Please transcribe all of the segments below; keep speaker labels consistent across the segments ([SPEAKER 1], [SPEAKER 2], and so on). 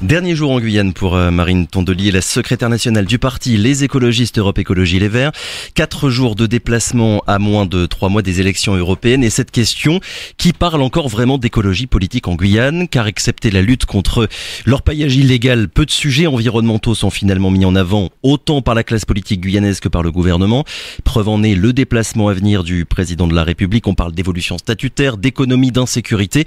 [SPEAKER 1] Dernier jour en Guyane pour Marine Tondelier, la secrétaire nationale du parti Les Écologistes Europe Écologie Les Verts. 4 jours de déplacement à moins de 3 mois des élections européennes. Et cette question qui parle encore vraiment d'écologie politique en Guyane, car excepté la lutte contre l'orpaillage illégal, peu de sujets environnementaux sont finalement mis en avant, autant par la classe politique guyanaise que par le gouvernement. Preuve en est le déplacement à venir du président de la République. On parle d'évolution statutaire, d'économie, d'insécurité.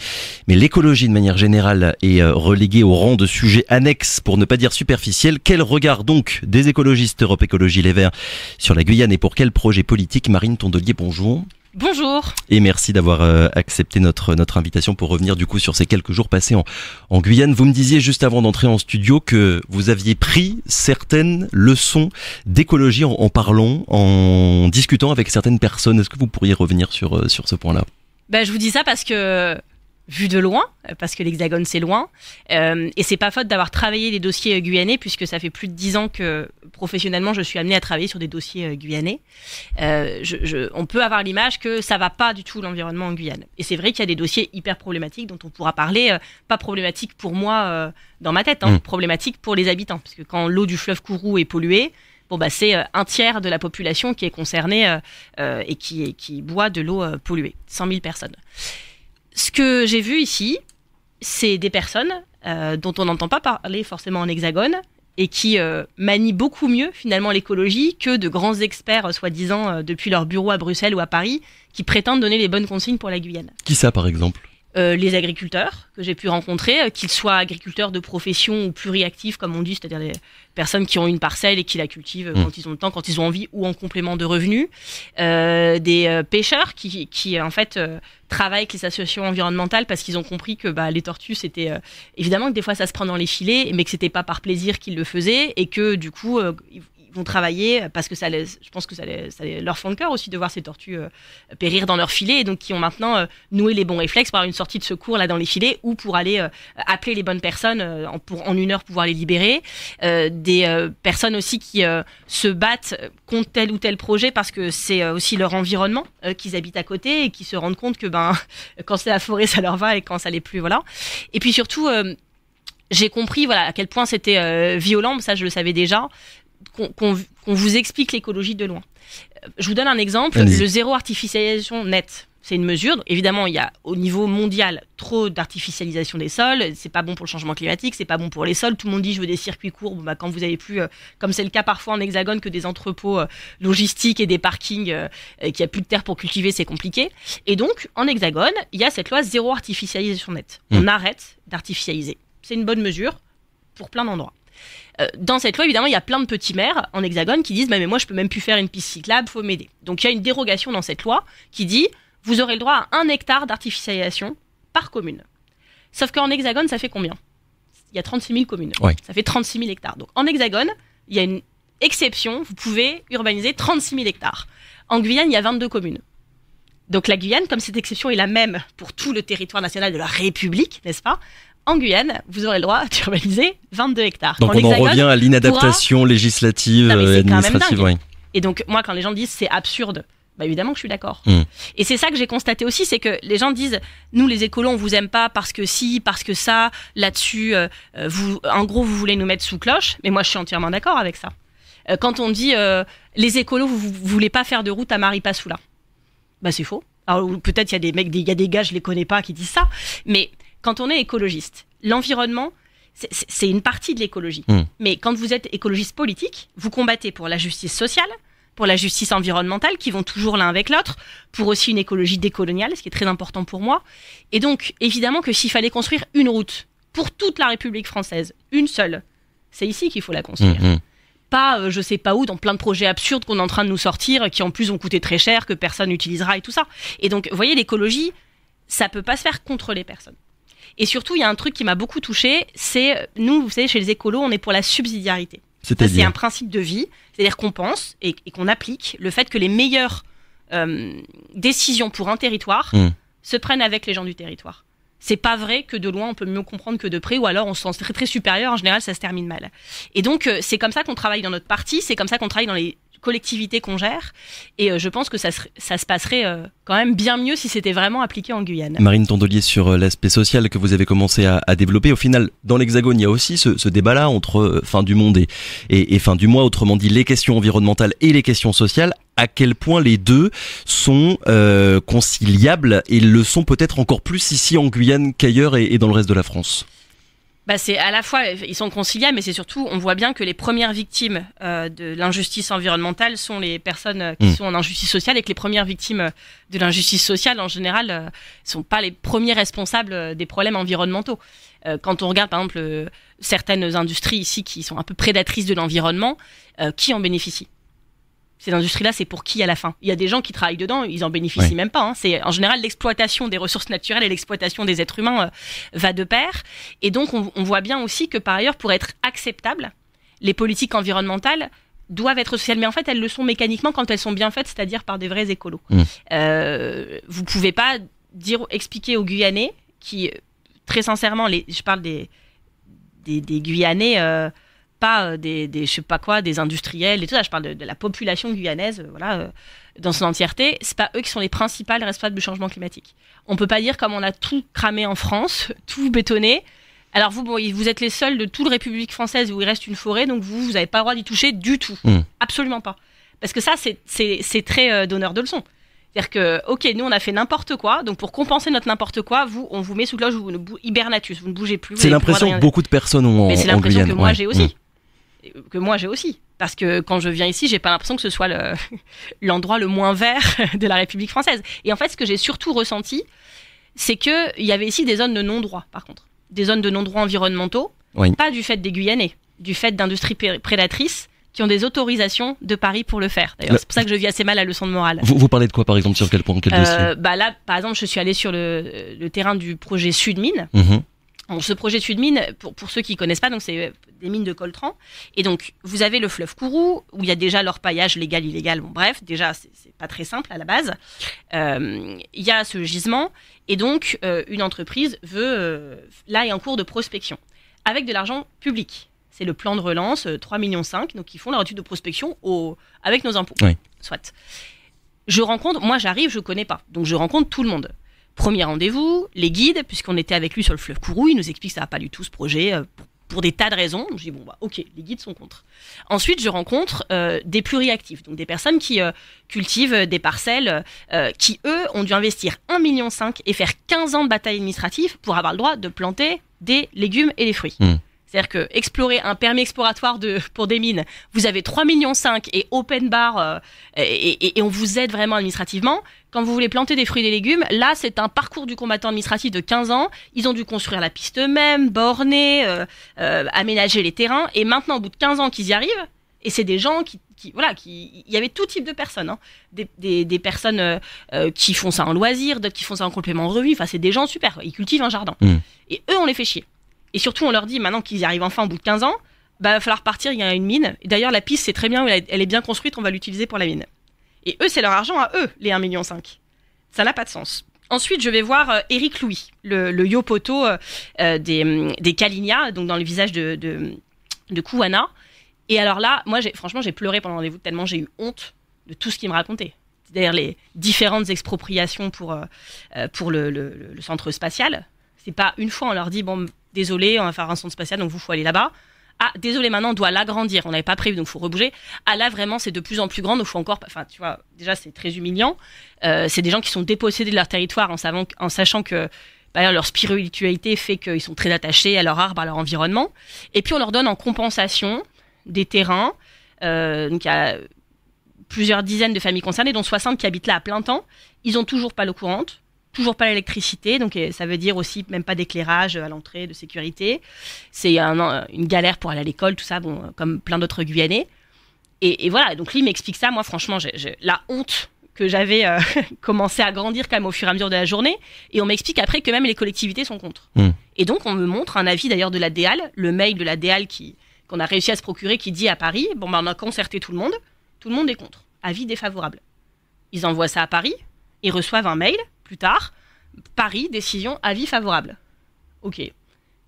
[SPEAKER 1] Mais l'écologie de manière générale est reléguée au rang de sujet annexe, pour ne pas dire superficiel. Quel regard donc des écologistes Europe Écologie Les Verts sur la Guyane et pour quel projet politique? Marine Tondelier, bonjour.
[SPEAKER 2] Bonjour.
[SPEAKER 1] Et merci d'avoir accepté notre invitation pour revenir du coup sur ces quelques jours passés en Guyane. Vous me disiez juste avant d'entrer en studio que vous aviez pris certaines leçons d'écologie en parlant, en discutant avec certaines personnes. Est-ce que vous pourriez revenir sur ce point-là?
[SPEAKER 2] Je vous dis ça parce que vu de loin, parce que l'Hexagone c'est loin, et c'est pas faute d'avoir travaillé les dossiers guyanais, puisque ça fait plus de 10 ans que professionnellement je suis amenée à travailler sur des dossiers guyanais. On peut avoir l'image que ça va pas du tout l'environnement en Guyane. Et c'est vrai qu'il y a des dossiers hyper problématiques dont on pourra parler, pas problématiques pour moi dans ma tête, problématiques pour les habitants, parce que quand l'eau du fleuve Kourou est polluée, c'est un tiers de la population qui est concernée et qui boit de l'eau polluée, 100 000 personnes. Ce que j'ai vu ici, c'est des personnes dont on n'entend pas parler forcément en Hexagone et qui manient beaucoup mieux finalement l'écologie que de grands experts soi-disant depuis leur bureau à Bruxelles ou à Paris qui prétendent donner les bonnes consignes pour la Guyane.
[SPEAKER 1] Qui ça par exemple ?
[SPEAKER 2] Les agriculteurs que j'ai pu rencontrer, qu'ils soient agriculteurs de profession ou pluriactifs comme on dit, c'est-à-dire des personnes qui ont une parcelle et qui la cultivent quand ils ont le temps, quand ils ont envie ou en complément de revenus, des pêcheurs qui en fait travaillent avec les associations environnementales parce qu'ils ont compris que les tortues c'était évidemment que des fois ça se prend dans les filets mais que c'était pas par plaisir qu'ils le faisaient et que du coup ils vont travailler parce que je pense que ça leur fend le cœur aussi de voir ces tortues périr dans leurs filets et donc qui ont maintenant noué les bons réflexes pour avoir une sortie de secours là dans les filets ou pour aller appeler les bonnes personnes pour en 1 heure pouvoir les libérer. Des personnes aussi qui se battent contre tel ou tel projet parce que c'est aussi leur environnement qu'ils habitent à côté et qui se rendent compte que quand c'est la forêt ça leur va et quand ça l'est plus, voilà. Et puis surtout j'ai compris à quel point c'était violent, ça je le savais déjà, qu'on vous explique l'écologie de loin. Je vous donne un exemple, le zéro artificialisation net. C'est une mesure. Évidemment, il y a au niveau mondial trop d'artificialisation des sols. C'est pas bon pour le changement climatique, c'est pas bon pour les sols. Tout le monde dit je veux des circuits courts. Quand vous avez plus, comme c'est le cas parfois en Hexagone, que des entrepôts logistiques et des parkings, qu'il n'y a plus de terre pour cultiver, c'est compliqué. Et donc, en Hexagone, il y a cette loi zéro artificialisation net. On arrête d'artificialiser. C'est une bonne mesure pour plein d'endroits. Dans cette loi, évidemment, il y a plein de petits maires en Hexagone qui disent mais moi, je peux même plus faire une piste cyclable, faut m'aider. Donc, il y a une dérogation dans cette loi qui dit vous aurez le droit à 1 hectare d'artificialisation par commune. Sauf qu'en Hexagone, ça fait combien ? Il y a 36 000 communes. Ouais. Ça fait 36 000 hectares. Donc, en Hexagone, il y a une exception. Vous pouvez urbaniser 36 000 hectares. En Guyane, il y a 22 communes. Donc, la Guyane, comme cette exception est la même pour tout le territoire national de la République, n'est-ce pas ? En Guyane, vous aurez le droit d'urbaniser 22 hectares.
[SPEAKER 1] Donc on en revient à l'inadaptation législative et administrative. Oui.
[SPEAKER 2] Et donc moi, quand les gens disent c'est absurde, évidemment que je suis d'accord. Et c'est ça que j'ai constaté aussi, c'est que les gens disent nous les écolos on vous aime pas parce que si, parce que ça, là-dessus, en gros vous voulez nous mettre sous cloche. Mais moi je suis entièrement d'accord avec ça. Quand on dit les écolos vous voulez pas faire de route à Maripasoula, c'est faux. Alors peut-être il y a des gars je les connais pas qui disent ça, mais quand on est écologiste, l'environnement, c'est une partie de l'écologie. Mais quand vous êtes écologiste politique, vous combattez pour la justice sociale, pour la justice environnementale, qui vont toujours l'un avec l'autre, pour aussi une écologie décoloniale, ce qui est très important pour moi. Et donc, évidemment que s'il fallait construire une route pour toute la République française, une seule, c'est ici qu'il faut la construire. Pas, je sais pas où, dans plein de projets absurdes qu'on est en train de nous sortir, qui en plus vont coûter très cher, que personne n'utilisera et tout ça. Et donc, vous voyez, l'écologie, ça peut pas se faire contre les personnes. Et surtout, il y a un truc qui m'a beaucoup touchée, c'est, nous, vous savez, chez les écolos, on est pour la subsidiarité. C'est un principe de vie, c'est-à-dire qu'on pense et qu'on applique le fait que les meilleures décisions pour un territoire se prennent avec les gens du territoire. C'est pas vrai que de loin, on peut mieux comprendre que de près, ou alors on se sent très, très supérieur, en général, ça se termine mal. Et donc, c'est comme ça qu'on travaille dans notre parti, c'est comme ça qu'on travaille dans les collectivité qu'on gère. Et je pense que ça se passerait quand même bien mieux si c'était vraiment appliqué en Guyane.
[SPEAKER 1] Marine Tondelier, sur l'aspect social que vous avez commencé à développer, au final, dans l'Hexagone, il y a aussi ce débat-là entre fin du monde et fin du mois, autrement dit les questions environnementales et les questions sociales. À quel point les deux sont conciliables, et le sont peut-être encore plus ici en Guyane qu'ailleurs et dans le reste de la France?
[SPEAKER 2] C'est à la fois, ils sont conciliables, mais c'est surtout, on voit bien que les premières victimes de l'injustice environnementale sont les personnes qui sont en injustice sociale, et que les premières victimes de l'injustice sociale, en général, ne sont pas les premiers responsables des problèmes environnementaux. Quand on regarde, par exemple, certaines industries ici qui sont un peu prédatrices de l'environnement, qui en bénéficient? Ces industries-là, c'est pour qui à la fin? Il y a des gens qui travaillent dedans, ils en bénéficient même pas. C'est en général l'exploitation des ressources naturelles et l'exploitation des êtres humains va de pair. Et donc on voit bien aussi que par ailleurs, pour être acceptables, les politiques environnementales doivent être sociales, mais en fait elles le sont mécaniquement quand elles sont bien faites, c'est-à-dire par des vrais écolos. Vous pouvez pas expliquer aux Guyanais qui, très sincèrement, je parle des Guyanais. Pas des je sais pas quoi, des industriels et tout ça, je parle de la population guyanaise, dans son entièreté. C'est pas eux qui sont les principales responsables du changement climatique. On peut pas dire, comme on a tout cramé en France, tout bétonné, alors vous êtes les seuls de toute la République française où il reste une forêt, donc vous avez pas le droit d'y toucher du tout. Absolument pas. Parce que ça, c'est très donneur de leçons. C'est-à-dire que, ok, nous on a fait n'importe quoi, donc pour compenser notre n'importe quoi, on vous met sous cloche, hibernatus, vous ne bougez plus.
[SPEAKER 1] C'est l'impression que beaucoup de personnes ont en Guyane.
[SPEAKER 2] Mais c'est l'impression que moi j'ai aussi. Parce que quand je viens ici, j'ai pas l'impression que ce soit l'endroit le moins vert de la République française. Et en fait, ce que j'ai surtout ressenti, c'est qu'il y avait ici des zones de non-droit, par contre. Des zones de non-droit environnementaux, pas du fait des Guyanais, du fait d'industries prédatrices qui ont des autorisations de Paris pour le faire. D'ailleurs, c'est pour ça que je vis assez mal la leçon de morale.
[SPEAKER 1] Vous parlez de quoi, par exemple, sur quel point, quel dossier?
[SPEAKER 2] Là, par exemple, je suis allée sur le terrain du projet Sud-Mine. Bon, ce projet Sud-Mine, pour ceux qui ne connaissent pas, donc c'est des mines de coltan. Et donc, vous avez le fleuve Kourou, où il y a déjà l'orpaillage légal, illégal. Bon, bref, déjà, c'est pas très simple à la base. Il y a ce gisement. Et donc, une entreprise là, est en cours de prospection. Avec de l'argent public. C'est le plan de relance, 3,5 millions. Donc, ils font leur étude de prospection avec nos impôts. Soit. Moi, j'arrive, je ne connais pas. Donc, je rencontre tout le monde. Premier rendez-vous, les guides, puisqu'on était avec lui sur le fleuve Kourou, il nous explique que ça va pas du tout ce projet, pour des tas de raisons. Je dis ok, les guides sont contre. Ensuite, je rencontre des pluriactifs, donc des personnes qui cultivent des parcelles, qui eux ont dû investir 1,5 million et faire 15 ans de bataille administrative pour avoir le droit de planter des légumes et des fruits. C'est-à-dire que explorer un permis exploratoire pour des mines, vous avez 3,5 millions et open bar, et on vous aide vraiment administrativement. Quand vous voulez planter des fruits et des légumes, là, c'est un parcours du combattant administratif de 15 ans. Ils ont dû construire la piste eux-mêmes, borner, aménager les terrains. Et maintenant, au bout de 15 ans qu'ils y arrivent, et c'est des gens il y avait tout type de personnes, hein. Des personnes qui font ça en loisir, d'autres qui font ça en complément de revue. Enfin, c'est des gens super, ils cultivent un jardin. Et eux, on les fait chier. Et surtout, on leur dit, maintenant qu'ils y arrivent enfin au bout de 15 ans, il va falloir partir, il y a une mine. Et d'ailleurs, la piste, c'est très bien, elle est bien construite, on va l'utiliser pour la mine. Et eux, c'est leur argent à eux, les 1,5 million. Ça n'a pas de sens. Ensuite, je vais voir Éric Louis, le yopoto des Kalinia, donc dans le visage de Kouana. Et alors là, moi, franchement, j'ai pleuré pendant le rendez-vous tellement j'ai eu honte de tout ce qu'il me racontait. C'est-à-dire les différentes expropriations pour le centre spatial. C'est pas une fois, on leur dit, bon, désolé, on va faire un centre spatial, donc faut aller là-bas. Ah, désolé, maintenant, on doit l'agrandir. On n'avait pas prévu, donc il faut rebouger. Ah, là, vraiment, c'est de plus en plus grand, donc il faut encore... Enfin, tu vois, déjà, c'est très humiliant. C'est des gens qui sont dépossédés de leur territoire en sachant que leur spiritualité fait qu'ils sont très attachés à leur arbre, à leur environnement. Et puis, on leur donne en compensation des terrains. Donc, il y a plusieurs dizaines de familles concernées, dont 60 qui habitent là à plein temps. Ils n'ont toujours pas l'eau courante. Toujours pas l'électricité, donc ça veut dire aussi même pas d'éclairage à l'entrée, de sécurité. C'est une galère pour aller à l'école, tout ça, bon, comme plein d'autres Guyanais. Et voilà, donc lui m'explique ça. Moi, franchement, j'ai la honte que j'avais commencé à grandir quand même au fur et à mesure de la journée. Et on m'explique après que même les collectivités sont contre. Et donc, on me montre un avis d'ailleurs de la DEAL, le mail de la DEAL qu'on a réussi à se procurer, qui dit à Paris, on a concerté tout le monde est contre. Avis défavorable. Ils envoient ça à Paris, ils reçoivent un mail. Plus tard, Paris, décision, avis favorable. Ok.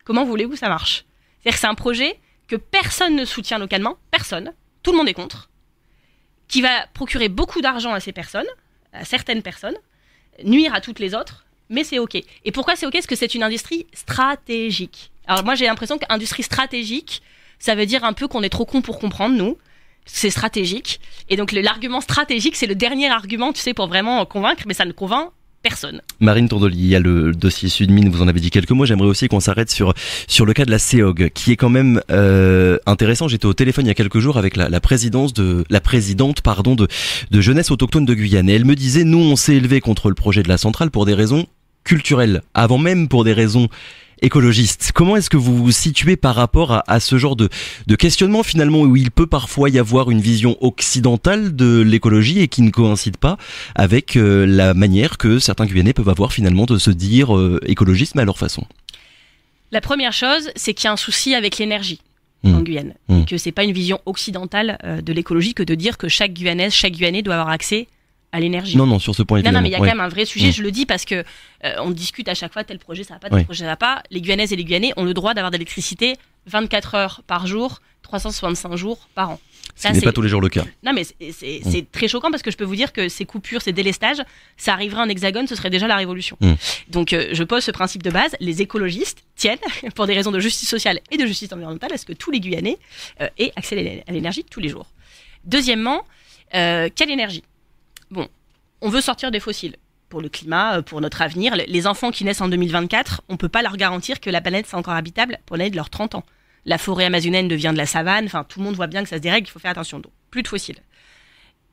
[SPEAKER 2] Comment voulez-vous que ça marche? C'est-à-dire que c'est un projet que personne ne soutient localement, personne, tout le monde est contre, qui va procurer beaucoup d'argent à ces personnes, à certaines personnes, nuire à toutes les autres, mais c'est OK. Et pourquoi c'est OK? Parce que c'est une industrie stratégique. Alors moi, j'ai l'impression qu'industrie stratégique, ça veut dire un peu qu'on est trop con pour comprendre, nous. C'est stratégique. Et donc l'argument stratégique, c'est le dernier argument, tu sais, pour vraiment convaincre, mais ça ne convainc personne.
[SPEAKER 1] Marine Tondelier, il y a le dossier Sudmine, vous en avez dit quelques mots. J'aimerais aussi qu'on s'arrête sur le cas de la CEOG, qui est quand même intéressant. J'étais au téléphone il y a quelques jours avec la présidente de Jeunesse Autochtone de Guyane. Et elle me disait, nous on s'est élevé contre le projet de la centrale pour des raisons culturelles, avant même pour des raisons écologiste. Comment est-ce que vous vous situez par rapport à ce genre de questionnement finalement où il peut parfois y avoir une vision occidentale de l'écologie et qui ne coïncide pas avec la manière que certains Guyanais peuvent avoir finalement de se dire écologistes mais à leur façon?
[SPEAKER 2] La première chose, c'est qu'il y a un souci avec l'énergie en Guyane. Et que c'est pas une vision occidentale de l'écologie que de dire que chaque Guyanaise, chaque Guyanais doit avoir accès à l'énergie.
[SPEAKER 1] Non, sur ce point, évidemment.
[SPEAKER 2] Non, mais il y a quand même un vrai sujet, je le dis parce que on discute à chaque fois, tel projet ça va pas, tel projet ça va pas. Les Guyanaises et les Guyanais ont le droit d'avoir de l'électricité 24 heures par jour, 365 jours par an.
[SPEAKER 1] Ce n'est pas tous les jours le cas.
[SPEAKER 2] Non, mais c'est très choquant parce que je peux vous dire que ces coupures, ces délestages, ça arriverait en hexagone, ce serait déjà la révolution. Donc je pose ce principe de base, les écologistes tiennent, pour des raisons de justice sociale et de justice environnementale, à ce que tous les Guyanais aient accès à l'énergie tous les jours. Deuxièmement, quelle énergie? Bon, on veut sortir des fossiles pour le climat, pour notre avenir. Les enfants qui naissent en 2024, on ne peut pas leur garantir que la planète sera encore habitable pour l'année de leurs 30 ans. La forêt amazonienne devient de la savane, enfin tout le monde voit bien que ça se dérègle, il faut faire attention. Donc, plus de fossiles.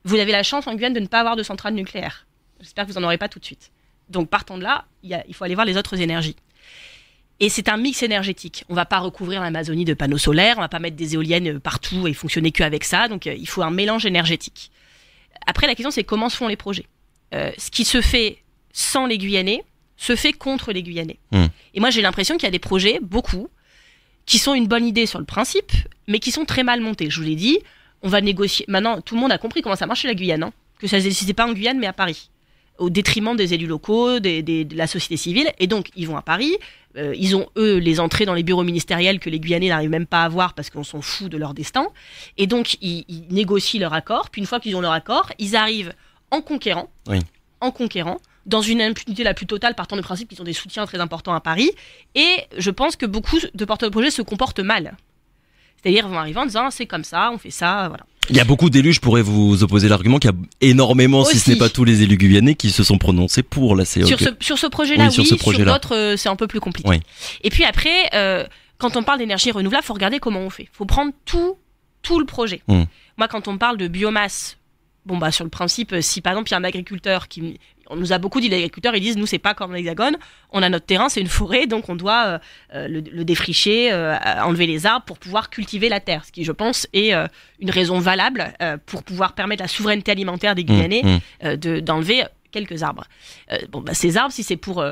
[SPEAKER 2] Vous avez la chance en Guyane de ne pas avoir de centrale nucléaire. J'espère que vous n'en aurez pas tout de suite. Donc partant de là, il faut aller voir les autres énergies. Et c'est un mix énergétique. On ne va pas recouvrir l'Amazonie de panneaux solaires, on ne va pas mettre des éoliennes partout et fonctionner qu'avec ça. Donc il faut un mélange énergétique. Après, la question, c'est comment se font les projets. Ce qui se fait sans les Guyanais se fait contre les Guyanais. Et moi, j'ai l'impression qu'il y a des projets, beaucoup, qui sont une bonne idée sur le principe, mais qui sont très mal montés. Je vous l'ai dit, on va négocier. Maintenant, tout le monde a compris comment ça marche chez la Guyane, hein, que ça ne se décidait pas en Guyane, mais à Paris, au détriment des élus locaux, de la société civile. Et donc, ils vont à Paris. Ils ont, eux, les entrées dans les bureaux ministériels que les Guyanais n'arrivent même pas à avoir parce qu'on s'en fout de leur destin. Et donc, ils négocient leur accord. Puis, une fois qu'ils ont leur accord, ils arrivent en conquérant, dans une impunité la plus totale, partant du principe qu'ils ont des soutiens très importants à Paris. Et je pense que beaucoup de porteurs de projets se comportent mal. C'est-à-dire, ils vont arriver en disant, c'est comme ça, on fait ça, voilà.
[SPEAKER 1] Il y a beaucoup d'élus, je pourrais vous opposer l'argument qu'il y a énormément, si ce n'est pas tous les élus guyanais, qui se sont prononcés pour la CEOG.
[SPEAKER 2] Sur ce projet-là, oui, sur d'autres, c'est un peu plus compliqué. Oui. Et puis après, quand on parle d'énergie renouvelable, il faut regarder comment on fait. Il faut prendre tout le projet. Moi, quand on parle de biomasse, sur le principe, si par exemple, il y a un agriculteur on nous a beaucoup dit, les agriculteurs, ils disent, nous, c'est pas comme l'Hexagone, on a notre terrain, c'est une forêt, donc on doit le défricher, enlever les arbres pour pouvoir cultiver la terre, ce qui, je pense, est une raison valable pour pouvoir permettre la souveraineté alimentaire des Guyanais d'enlever quelques arbres. Ces arbres, si c'est pour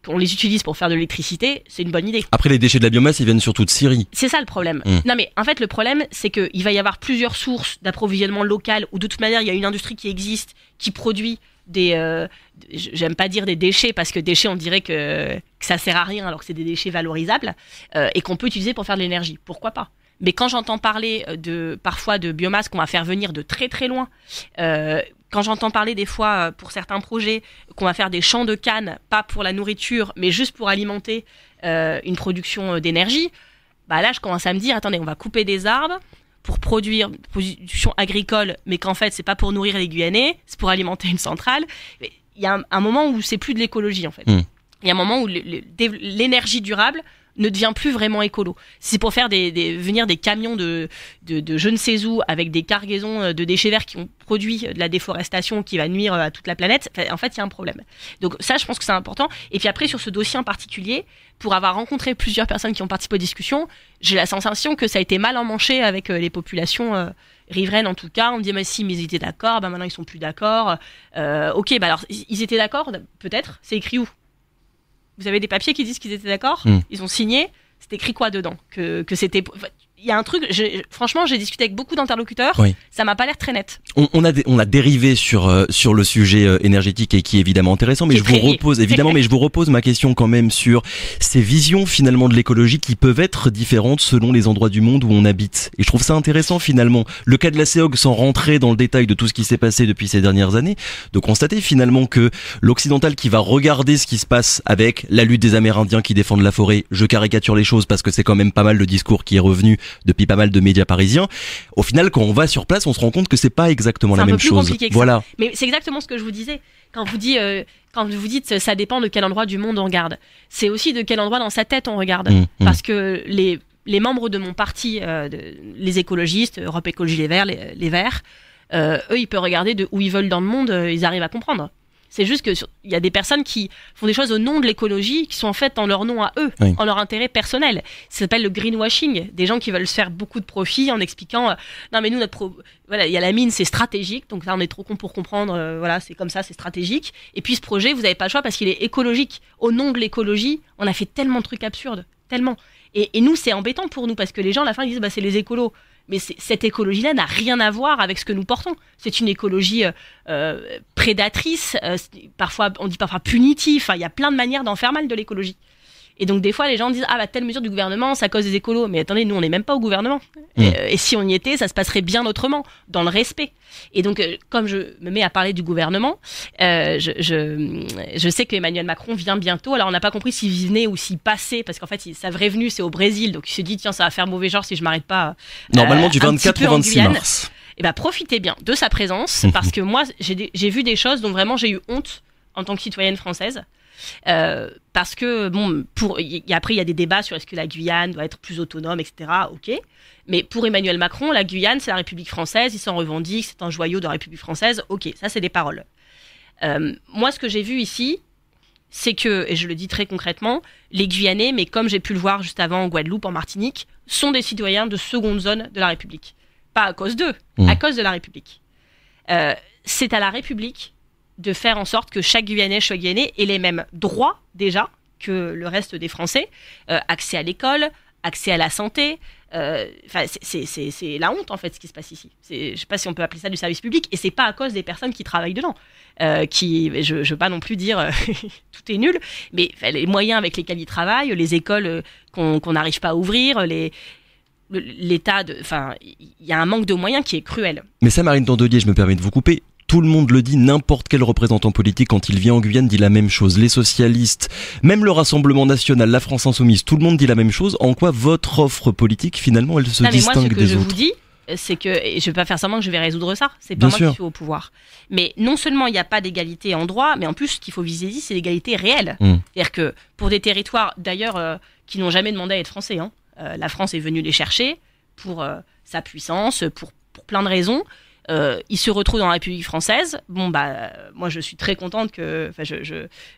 [SPEAKER 2] qu'on les utilise pour faire de l'électricité, c'est une bonne idée.
[SPEAKER 1] Après, les déchets de la biomasse, ils viennent surtout de Syrie.
[SPEAKER 2] C'est ça le problème. Non mais en fait, le problème, c'est qu'il va y avoir plusieurs sources d'approvisionnement local, où de toute manière, il y a une industrie qui existe, qui produit j'aime pas dire des déchets, parce que déchets, on dirait que ça sert à rien, alors que c'est des déchets valorisables, et qu'on peut utiliser pour faire de l'énergie. Pourquoi pas? Mais quand j'entends parler parfois de biomasse qu'on va faire venir de très très loin, quand j'entends parler des fois pour certains projets qu'on va faire des champs de canne, pas pour la nourriture, mais juste pour alimenter une production d'énergie, là je commence à me dire, attendez, on va couper des arbres pour produire une production agricole, mais qu'en fait c'est pas pour nourrir les Guyanais, c'est pour alimenter une centrale. Il y a un moment où c'est plus de l'écologie en fait. Il y a un moment où l'énergie durable ne devient plus vraiment écolo. C'est pour faire venir des camions de je ne sais où avec des cargaisons de déchets verts qui ont produit de la déforestation qui va nuire à toute la planète. En fait, il y a un problème. Donc ça, je pense que c'est important. Et puis après, sur ce dossier en particulier, pour avoir rencontré plusieurs personnes qui ont participé aux discussions, j'ai la sensation que ça a été mal emmanché avec les populations riveraines en tout cas. On me dit, mais si, mais ils étaient d'accord, maintenant ils sont plus d'accord. Ok, alors ils étaient d'accord, peut-être, c'est écrit où? Vous avez des papiers qui disent qu'ils étaient d'accord? Ils ont signé. C'est écrit quoi dedans? Que c'était. il y a un truc, franchement, j'ai discuté avec beaucoup d'interlocuteurs, ça m'a pas l'air très net.
[SPEAKER 1] On a dérivé sur le sujet énergétique et qui est évidemment intéressant, mais je vous repose ma question quand même sur ces visions finalement de l'écologie qui peuvent être différentes selon les endroits du monde où on habite. Et je trouve ça intéressant finalement, le cas de la CEOG, sans rentrer dans le détail de tout ce qui s'est passé depuis ces dernières années, de constater finalement que l'occidental qui va regarder ce qui se passe avec la lutte des Amérindiens qui défendent la forêt, je caricature les choses parce que c'est quand même pas mal le discours qui est revenu depuis pas mal de médias parisiens. Au final, quand on va sur place, on se rend compte que c'est pas exactement la même chose. C'est un peu plus compliqué que ça.
[SPEAKER 2] Mais c'est exactement ce que je vous disais. Quand vous dites ça dépend de quel endroit du monde on regarde. C'est aussi de quel endroit dans sa tête on regarde. Parce que les membres de mon parti, les écologistes, Europe Écologie Les Verts, les Verts, eux, ils peuvent regarder de où ils veulent dans le monde, ils arrivent à comprendre. C'est juste que il y a des personnes qui font des choses au nom de l'écologie qui sont en fait en leur nom à eux, en leur intérêt personnel. Ça s'appelle le greenwashing. Des gens qui veulent se faire beaucoup de profit en expliquant non mais nous voilà, il y a la mine, c'est stratégique, donc là on est trop con pour comprendre. Voilà, c'est comme ça, c'est stratégique. Et puis ce projet, vous n'avez pas le choix parce qu'il est écologique. Au nom de l'écologie, on a fait tellement de trucs absurdes, tellement. Et nous, c'est embêtant pour nous parce que les gens à la fin ils disent bah c'est les écolos. Mais cette écologie-là n'a rien à voir avec ce que nous portons. C'est une écologie prédatrice, parfois on dit parfois punitive. Enfin, il y a plein de manières d'en faire mal de l'écologie. Et donc des fois les gens disent ah bah telle mesure du gouvernement c'est à cause des écolos. Mais attendez, nous on n'est même pas au gouvernement. Et si on y était, ça se passerait bien autrement, dans le respect. Et donc comme je me mets à parler du gouvernement, je sais que Emmanuel Macron vient bientôt. Alors on n'a pas compris s'il venait ou s'il passait, parce qu'en fait sa vraie venue c'est au Brésil. Donc il se dit tiens ça va faire mauvais genre si je m'arrête pas.
[SPEAKER 1] Normalement du 24 au 26 mars.
[SPEAKER 2] Et bah profitez bien de sa présence parce que moi j'ai vu des choses dont vraiment j'ai eu honte en tant que citoyenne française. Parce que bon, après il y a des débats sur est-ce que la Guyane doit être plus autonome, etc. Ok, mais pour Emmanuel Macron, la Guyane c'est la République française, il s'en revendique, c'est un joyau de la République française. Ok, ça c'est des paroles. Moi, ce que j'ai vu ici, c'est que, et je le dis très concrètement, les Guyanais, mais comme j'ai pu le voir juste avant en Guadeloupe, en Martinique, sont des citoyens de seconde zone de la République. Pas à cause d'eux, à cause de la République. C'est à la République de faire en sorte que chaque Guyanais, chaque Guyanais ait les mêmes droits déjà que le reste des Français, accès à l'école, accès à la santé. C'est la honte en fait ce qui se passe ici. Je sais pas si on peut appeler ça du service public, et c'est pas à cause des personnes qui travaillent dedans. Je veux pas non plus dire tout est nul, mais les moyens avec lesquels ils travaillent, les écoles qu'on n'arrive pas à ouvrir, l'État, il y a un manque de moyens qui est cruel.
[SPEAKER 1] Mais ça, Marine Tondelier, je me permets de vous couper. Tout le monde le dit, n'importe quel représentant politique quand il vient en Guyane dit la même chose. Les socialistes, même le Rassemblement National, la France Insoumise, tout le monde dit la même chose. En quoi votre offre politique, finalement, elle se distingue des autres ?
[SPEAKER 2] Moi, ce que je vous dis, c'est que, et je vais pas faire semblant que je vais résoudre ça, c'est pas moi qui suis au pouvoir. Mais non seulement il n'y a pas d'égalité en droit, mais en plus, ce qu'il faut viser ici, c'est l'égalité réelle. C'est-à-dire que pour des territoires, d'ailleurs, qui n'ont jamais demandé à être français, la France est venue les chercher pour sa puissance, pour plein de raisons. Ils se retrouvent dans la République française. Bon bah moi je suis très contente que,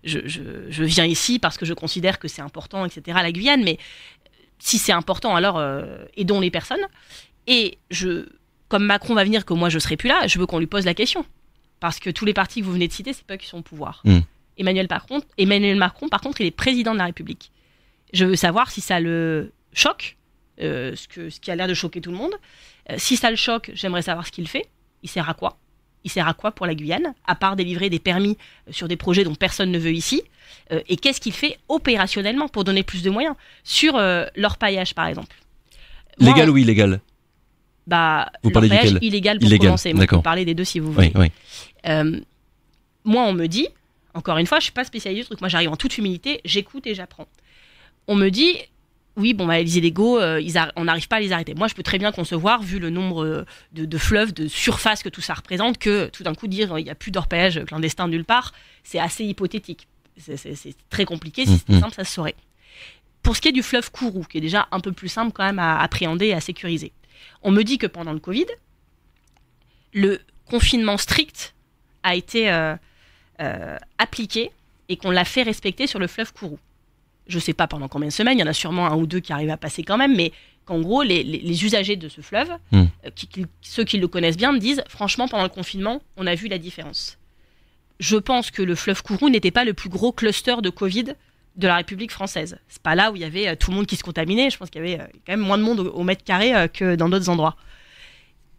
[SPEAKER 2] je viens ici parce que je considère que c'est important, etc. la Guyane. Mais si c'est important, alors aidons les personnes. Et comme Macron va venir, que moi je serai plus là, je veux qu'on lui pose la question, parce que tous les partis que vous venez de citer, c'est pas eux qui sont au pouvoir. Emmanuel Macron, par contre, il est président de la République. Je veux savoir si ça le choque, ce qui a l'air de choquer tout le monde. Si ça le choque, j'aimerais savoir ce qu'il fait. Il sert à quoi ? Il sert à quoi pour la Guyane, à part délivrer des permis sur des projets dont personne ne veut ici ? Et qu'est-ce qu'il fait opérationnellement pour donner plus de moyens ? Sur l'orpaillage, par exemple.
[SPEAKER 1] Légal ou illégal ?
[SPEAKER 2] Vous parlez duquel ? Illégal pour commencer. Moi, je peux parler des deux si vous voulez.
[SPEAKER 1] Oui.
[SPEAKER 2] Moi, on me dit, encore une fois, je ne suis pas spécialisée du truc, moi j'arrive en toute humilité, j'écoute et j'apprends. On me dit... Oui, bon, les illégaux, on n'arrive pas à les arrêter. Moi, je peux très bien concevoir, vu le nombre de fleuves, de surfaces que tout ça représente, que tout d'un coup, dire il n'y a plus d'orpaillage clandestin nulle part, c'est assez hypothétique. C'est très compliqué. Si c'était simple, ça se saurait. Pour ce qui est du fleuve Kourou, qui est déjà un peu plus simple quand même à appréhender et à sécuriser, on me dit que pendant le Covid, le confinement strict a été appliqué et qu'on l'a fait respecter sur le fleuve Kourou. Je ne sais pas pendant combien de semaines, il y en a sûrement un ou deux qui arrivent à passer quand même, mais qu'en gros, les usagers de ce fleuve, ceux qui le connaissent bien, me disent, franchement, pendant le confinement, on a vu la différence. Je pense que le fleuve Kourou n'était pas le plus gros cluster de Covid de la République française. C'est pas là où il y avait tout le monde qui se contaminait. Je pense qu'il y avait quand même moins de monde au mètre carré que dans d'autres endroits.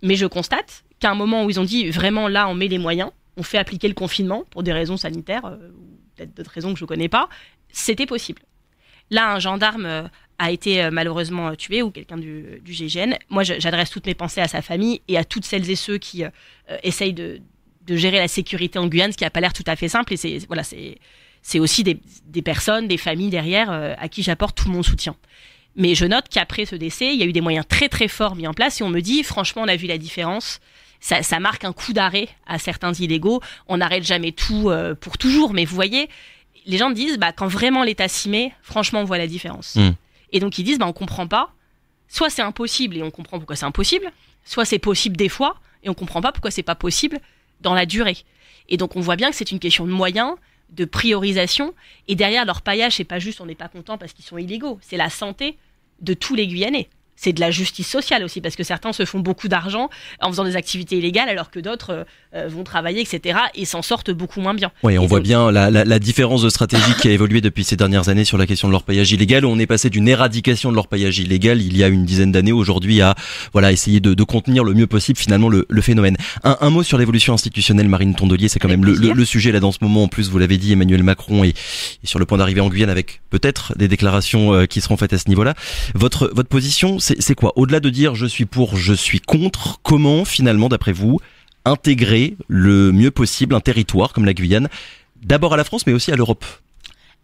[SPEAKER 2] Mais je constate qu'à un moment où ils ont dit vraiment là, on met les moyens, on fait appliquer le confinement pour des raisons sanitaires, ou peut-être d'autres raisons que je ne connais pas, c'était possible. Là, un gendarme a été malheureusement tué, ou quelqu'un du GIGN. Moi, j'adresse toutes mes pensées à sa famille et à toutes celles et ceux qui essayent de gérer la sécurité en Guyane, ce qui n'a pas l'air tout à fait simple. Et c'est aussi des personnes, des familles derrière à qui j'apporte tout mon soutien. Mais je note qu'après ce décès, il y a eu des moyens très très forts mis en place et on me dit, franchement, on a vu la différence. Ça marque un coup d'arrêt à certains illégaux. On n'arrête jamais tout pour toujours, mais vous voyez, les gens disent, quand vraiment l'État s'y met, franchement, on voit la différence. Et donc ils disent, on comprend pas. Soit c'est impossible et on comprend pourquoi c'est impossible, soit c'est possible des fois et on comprend pas pourquoi c'est pas possible dans la durée. Et donc on voit bien que c'est une question de moyens, de priorisation, et derrière leur paillage, c'est pas juste on n'est pas content parce qu'ils sont illégaux, c'est la santé de tous les Guyanais. C'est de la justice sociale aussi, parce que certains se font beaucoup d'argent en faisant des activités illégales, alors que d'autres vont travailler, etc., et s'en sortent beaucoup moins bien.
[SPEAKER 1] Oui, on voit bien la différence de stratégie qui a évolué depuis ces dernières années sur la question de l'orpaillage illégal. On est passé d'une éradication de l'orpaillage illégal il y a une dizaine d'années aujourd'hui à essayer de contenir le mieux possible finalement le phénomène. Un mot sur l'évolution institutionnelle, Marine Tondelier, c'est quand même le sujet là dans ce moment. En plus, vous l'avez dit, Emmanuel Macron est sur le point d'arriver en Guyane avec peut-être des déclarations qui seront faites à ce niveau-là. Votre position, c'est quoi? Au-delà de dire je suis pour, je suis contre, comment finalement, d'après vous, intégrer le mieux possible un territoire comme la Guyane, d'abord à la France mais aussi à l'Europe?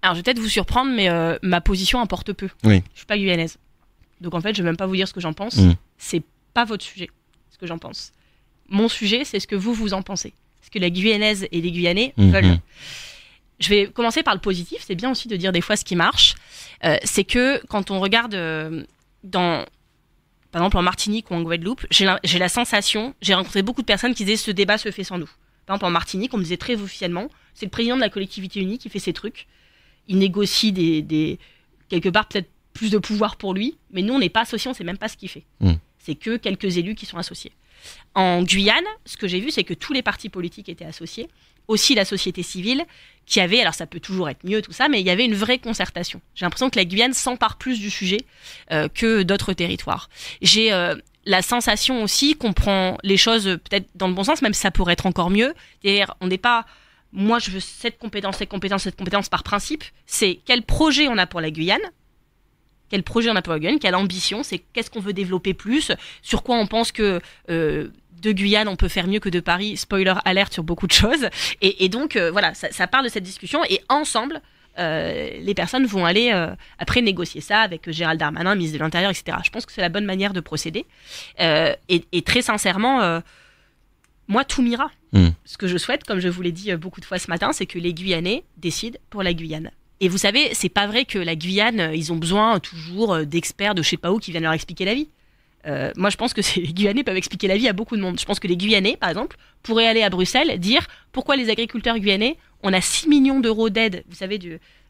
[SPEAKER 2] Alors je vais peut-être vous surprendre, mais ma position importe peu.
[SPEAKER 1] Oui.
[SPEAKER 2] Je suis pas guyanaise. Donc en fait, je vais même pas vous dire ce que j'en pense. C'est pas votre sujet, ce que j'en pense. Mon sujet, c'est ce que vous en pensez. Ce que la Guyanaise et les Guyanais veulent. Je vais commencer par le positif. C'est bien aussi de dire des fois ce qui marche. C'est que quand on regarde par exemple en Martinique ou en Guadeloupe, j'ai la sensation, j'ai rencontré beaucoup de personnes qui disaient ce débat se fait sans nous. Par exemple en Martinique, on me disait très officiellement, c'est le président de la collectivité unie qui fait ses trucs. Il négocie quelque part peut-être plus de pouvoir pour lui, mais nous on n'est pas associés, on ne sait même pas ce qu'il fait. C'est que quelques élus qui sont associés. En Guyane, ce que j'ai vu, c'est que tous les partis politiques étaient associés, aussi la société civile, qui avait, alors ça peut toujours être mieux tout ça, mais il y avait une vraie concertation. J'ai l'impression que la Guyane s'empare plus du sujet que d'autres territoires. J'ai la sensation aussi qu'on prend les choses peut-être dans le bon sens, même si ça pourrait être encore mieux. C'est-à-dire, on n'est pas, moi je veux cette compétence par principe, c'est quel projet on a pour la Guyane, quel projet on a pour la Guyane, quelle ambition, c'est qu'est-ce qu'on veut développer plus, sur quoi on pense que de Guyane on peut faire mieux que de Paris, spoiler alert sur beaucoup de choses, et donc voilà, ça parle de cette discussion, et ensemble les personnes vont aller après négocier ça avec Gérald Darmanin, ministre de l'Intérieur, etc. Je pense que c'est la bonne manière de procéder, et très sincèrement moi tout m'ira. Ce que je souhaite, comme je vous l'ai dit beaucoup de fois ce matin, c'est que les Guyanais décident pour la Guyane. Et vous savez, c'est pas vrai que la Guyane, ils ont besoin toujours d'experts de je sais pas où qui viennent leur expliquer la vie. Moi, je pense que les Guyanais peuvent expliquer la vie à beaucoup de monde. Je pense que les Guyanais, par exemple, pourraient aller à Bruxelles dire pourquoi les agriculteurs guyanais, on a 6 millions d'euros d'aide. Vous savez,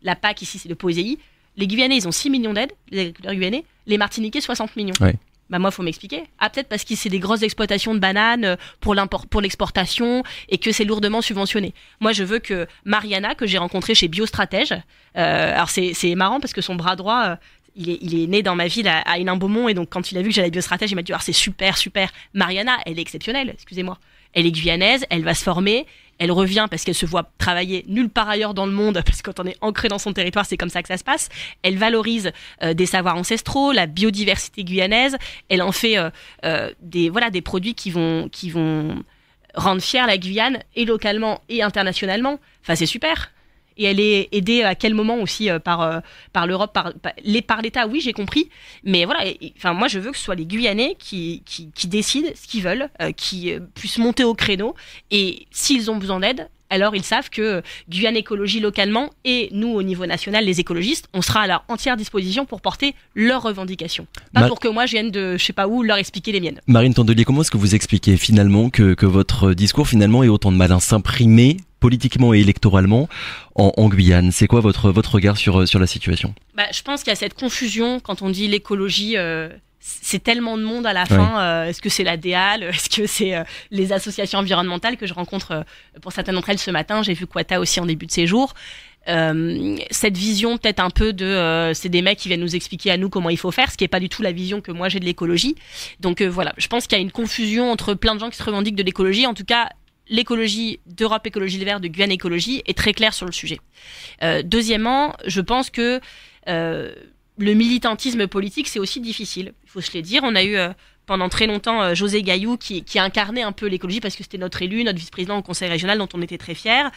[SPEAKER 2] la PAC ici, c'est le POSEI. Les Guyanais, ils ont 6 millions d'aides, les agriculteurs guyanais. Les Martiniquais, 60 millions. Ouais. Moi, il faut m'expliquer. Peut-être parce que c'est des grosses exploitations de bananes pour l'exportation et que c'est lourdement subventionné. Moi, je veux que Mariana, que j'ai rencontrée chez Biostratège, alors c'est marrant parce que son bras droit, il est né dans ma ville à Hénin-Beaumont, et donc quand il a vu que j'allais Biostratège, il m'a dit c'est super. Mariana, elle est exceptionnelle, excusez-moi. Elle est guyanaise, elle va se former, elle revient parce qu'elle se voit travailler nulle part ailleurs dans le monde, parce que quand on est ancré dans son territoire, c'est comme ça que ça se passe. Elle valorise des savoirs ancestraux, la biodiversité guyanaise, elle en fait des produits qui vont rendre fière la Guyane, et localement et internationalement. Enfin, c'est super. Et elle est aidée à quel moment aussi par l'Europe, par l'État, oui, j'ai compris. Mais voilà, moi je veux que ce soit les Guyanais qui décident ce qu'ils veulent, qui puissent monter au créneau. Et s'ils ont besoin d'aide, alors ils savent que Guyane Écologie localement, et nous au niveau national, les écologistes, on sera à leur entière disposition pour porter leurs revendications. Pas pour que moi je vienne de je sais pas où leur expliquer les miennes.
[SPEAKER 1] Marine Tondelier, comment est-ce que vous expliquez finalement que votre discours finalement ait autant de mal à s'imprimer politiquement et électoralement en Guyane? C'est quoi votre regard sur la situation?
[SPEAKER 2] Je pense qu'il y a cette confusion quand on dit l'écologie, c'est tellement de monde à la fin. Est-ce que c'est la DEAL? Est-ce que c'est les associations environnementales que je rencontre pour certaines d'entre elles ce matin? J'ai vu Quata aussi en début de séjour. cette vision peut-être un peu de c'est des mecs qui viennent nous expliquer à nous comment il faut faire, ce qui est pas du tout la vision que moi j'ai de l'écologie. Donc voilà, je pense qu'il y a une confusion entre plein de gens qui se revendiquent de l'écologie. En tout cas, l'écologie d'Europe Écologie Les Verts, de Guyane Écologie, est très claire sur le sujet. Deuxièmement, je pense que le militantisme politique, c'est aussi difficile. Il faut se le dire. On a eu pendant très longtemps José Gaillou qui incarnait un peu l'écologie parce que c'était notre élu, notre vice-président au conseil régional dont on était très fiers,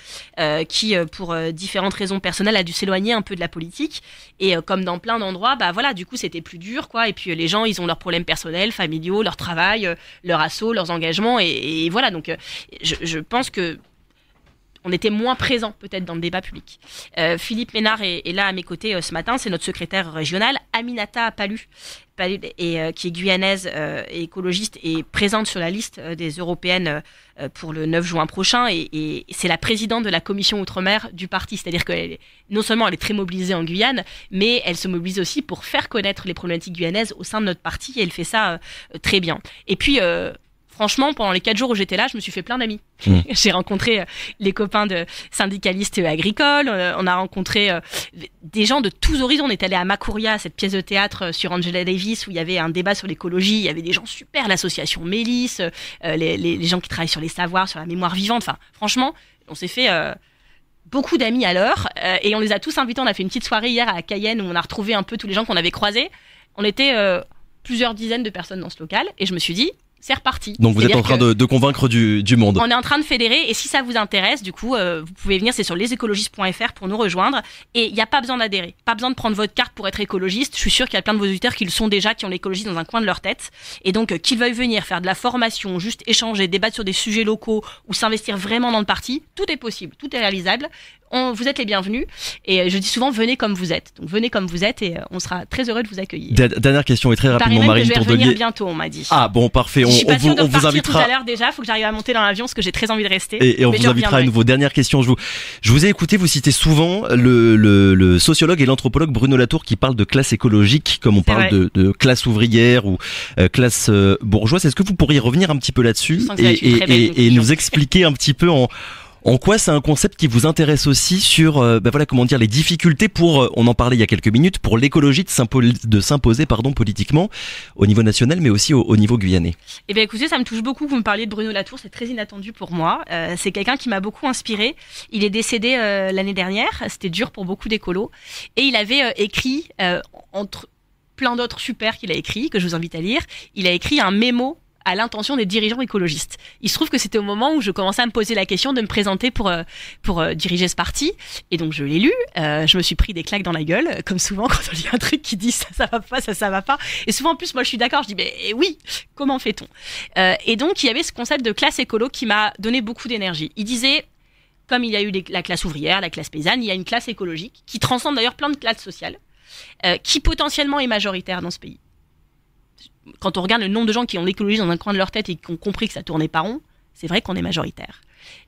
[SPEAKER 2] qui pour différentes raisons personnelles a dû s'éloigner un peu de la politique. Et comme dans plein d'endroits, bah voilà, du coup c'était plus dur, quoi. Et puis les gens, ils ont leurs problèmes personnels, familiaux, leur travail, leur assaut, leurs engagements, et voilà. Donc je pense que on était moins présent peut-être dans le débat public. Philippe Ménard est là à mes côtés ce matin, c'est notre secrétaire régional. Aminata Palu qui est guyanaise et écologiste, est présente sur la liste des européennes pour le 9 juin prochain, et c'est la présidente de la commission Outre-mer du parti. C'est-à-dire que non seulement elle est très mobilisée en Guyane, mais elle se mobilise aussi pour faire connaître les problématiques guyanaises au sein de notre parti, et elle fait ça très bien. Et puis franchement, pendant les 4 jours où j'étais là, je me suis fait plein d'amis. J'ai rencontré les copains de syndicalistes agricoles, on a rencontré des gens de tous horizons. On est allé à Makuria, cette pièce de théâtre sur Angela Davis, où il y avait un débat sur l'écologie. Il y avait des gens super, l'association Mélis, les gens qui travaillent sur les savoirs, sur la mémoire vivante. Enfin, franchement, on s'est fait beaucoup d'amis à l'heure, et on les a tous invités. On a fait une petite soirée hier à Cayenne où on a retrouvé un peu tous les gens qu'on avait croisés. On était plusieurs dizaines de personnes dans ce local, et je me suis dit, c'est reparti.
[SPEAKER 1] Donc vous êtes en train de convaincre du monde.
[SPEAKER 2] On est en train de fédérer, et si ça vous intéresse, du coup, vous pouvez venir, c'est sur lesécologistes.fr pour nous rejoindre. Et il n'y a pas besoin d'adhérer, pas besoin de prendre votre carte pour être écologiste. Je suis sûre qu'il y a plein de vos auditeurs qui le sont déjà, qui ont l'écologie dans un coin de leur tête. Et donc, qu'ils veuillent venir faire de la formation, juste échanger, débattre sur des sujets locaux ou s'investir vraiment dans le parti, tout est possible, tout est réalisable. Vous êtes les bienvenus, et je dis souvent, venez comme vous êtes. Donc venez comme vous êtes, et on sera très heureux de vous accueillir.
[SPEAKER 1] Dernière question, et très rapidement, Marine Tondelier.
[SPEAKER 2] Je vais revenir bientôt, on m'a dit.
[SPEAKER 1] Ah bon, parfait, on vous invitera.
[SPEAKER 2] Tout à l'heure déjà, il faut que j'arrive à monter dans l'avion parce que j'ai très envie de rester.
[SPEAKER 1] Et on vous invitera à nouveau. Dernière question, je vous ai écouté, vous citez souvent le sociologue et l'anthropologue Bruno Latour qui parle de classe écologique, comme on parle de classe ouvrière ou classe bourgeoise. Est-ce que vous pourriez revenir un petit peu là-dessus et nous expliquer un petit peu en quoi c'est un concept qui vous intéresse aussi sur voilà, comment dire, les difficultés pour, on en parlait il y a quelques minutes, pour l'écologie de s'imposer politiquement au niveau national, mais aussi au niveau guyanais.
[SPEAKER 2] Eh bien écoutez, ça me touche beaucoup que vous me parliez de Bruno Latour, c'est très inattendu pour moi. C'est quelqu'un qui m'a beaucoup inspiré. Il est décédé l'année dernière, c'était dur pour beaucoup d'écolos, et il avait écrit, entre plein d'autres super qu'il a écrit, que je vous invite à lire, il a écrit un mémo à l'intention des dirigeants écologistes. Il se trouve que c'était au moment où je commençais à me poser la question de me présenter pour diriger ce parti, et donc je l'ai lu, je me suis pris des claques dans la gueule, comme souvent quand on lit un truc qui dit ça va pas, ça va pas, et souvent en plus moi je suis d'accord, je dis mais oui, comment fait-on, et donc il y avait ce concept de classe écolo qui m'a donné beaucoup d'énergie. Il disait, comme il y a eu la classe ouvrière, la classe paysanne, il y a une classe écologique qui transcende d'ailleurs plein de classes sociales, qui potentiellement est majoritaire dans ce pays. Quand on regarde le nombre de gens qui ont l'écologie dans un coin de leur tête et qui ont compris que ça tournait pas rond, c'est vrai qu'on est majoritaire.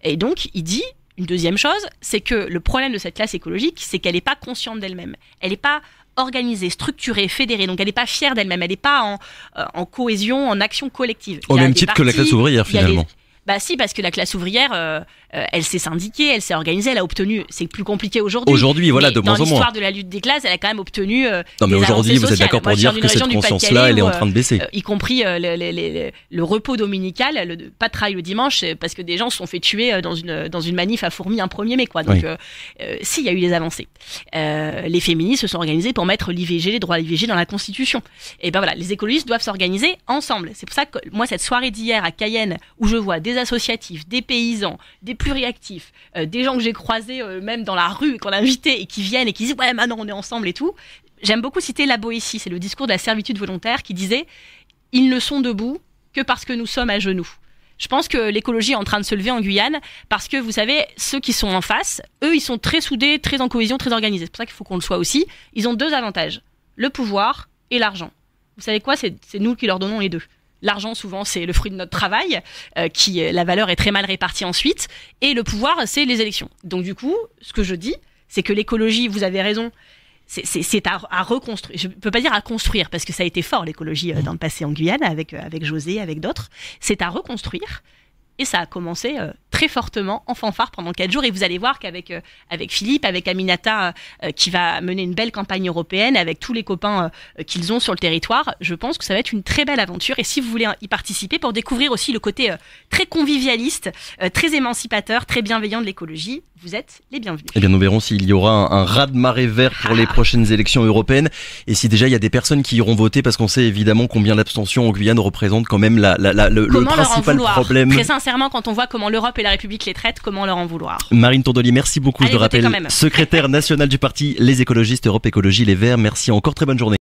[SPEAKER 2] Et donc, il dit, une deuxième chose, c'est que le problème de cette classe écologique, c'est qu'elle n'est pas consciente d'elle-même. Elle n'est pas organisée, structurée, fédérée, donc elle n'est pas fière d'elle-même, elle n'est pas en cohésion, en action collective.
[SPEAKER 1] Au même titre que la classe ouvrière, finalement.
[SPEAKER 2] Bah si, parce que la classe ouvrière, elle s'est syndiquée, elle s'est organisée, elle a obtenu. C'est plus compliqué aujourd'hui.
[SPEAKER 1] Aujourd'hui, voilà, de moins en moins.
[SPEAKER 2] Dans l'histoire de la lutte des classes, elle a quand même obtenu.
[SPEAKER 1] Non, mais aujourd'hui, vous êtes d'accord pour dire que cette conscience-là, elle est en train de baisser.
[SPEAKER 2] Y compris le repos dominical, pas de travail le dimanche, parce que des gens se sont fait tuer dans une manif à Fourmi un 1er mai, quoi. Donc, si, il y a eu des avancées. Les féministes se sont organisées pour mettre l'IVG, les droits à l'IVG dans la Constitution. Et ben voilà, les écologistes doivent s'organiser ensemble. C'est pour ça que moi, cette soirée d'hier à Cayenne, où je vois des associatifs, des paysans, des pluriactifs, des gens que j'ai croisés même dans la rue, qu'on a invités et qui viennent et qui disent « Ouais, maintenant on est ensemble et tout ». J'aime beaucoup citer La Boétie, c'est le discours de la servitude volontaire qui disait « Ils ne sont debout que parce que nous sommes à genoux ». Je pense que l'écologie est en train de se lever en Guyane parce que, vous savez, ceux qui sont en face, eux, ils sont très soudés, très en cohésion, très organisés. C'est pour ça qu'il faut qu'on le soit aussi. Ils ont deux avantages, le pouvoir et l'argent. Vous savez quoi ? C'est nous qui leur donnons les deux. L'argent, souvent, c'est le fruit de notre travail, la valeur est très mal répartie ensuite. Et le pouvoir, c'est les élections. Donc, du coup, ce que je dis, c'est que l'écologie, vous avez raison, c'est à reconstruire. Je ne peux pas dire à construire, parce que ça a été fort, l'écologie, dans le passé en Guyane, avec José, avec d'autres. C'est à reconstruire. Et ça a commencé très fortement en fanfare pendant 4 jours. Et vous allez voir qu'avec Philippe, avec Aminata, qui va mener une belle campagne européenne, avec tous les copains qu'ils ont sur le territoire, je pense que ça va être une très belle aventure. Et si vous voulez y participer pour découvrir aussi le côté très convivialiste, très émancipateur, très bienveillant de l'écologie, vous êtes les bienvenus.
[SPEAKER 1] Eh bien, nous verrons s'il y aura un raz-de-marée vert pour les prochaines élections européennes et si déjà il y a des personnes qui iront voter, parce qu'on sait évidemment combien l'abstention en Guyane représente quand même le principal problème.
[SPEAKER 2] Très sincèrement, quand on voit comment l'Europe et la République les traitent, comment leur en vouloir?
[SPEAKER 1] Marine Tondelier, merci beaucoup.
[SPEAKER 2] Allez,
[SPEAKER 1] je te rappelle,
[SPEAKER 2] quand même.
[SPEAKER 1] secrétaire nationale du parti Les Écologistes, Europe Écologie Les Verts. Merci encore, très bonne journée.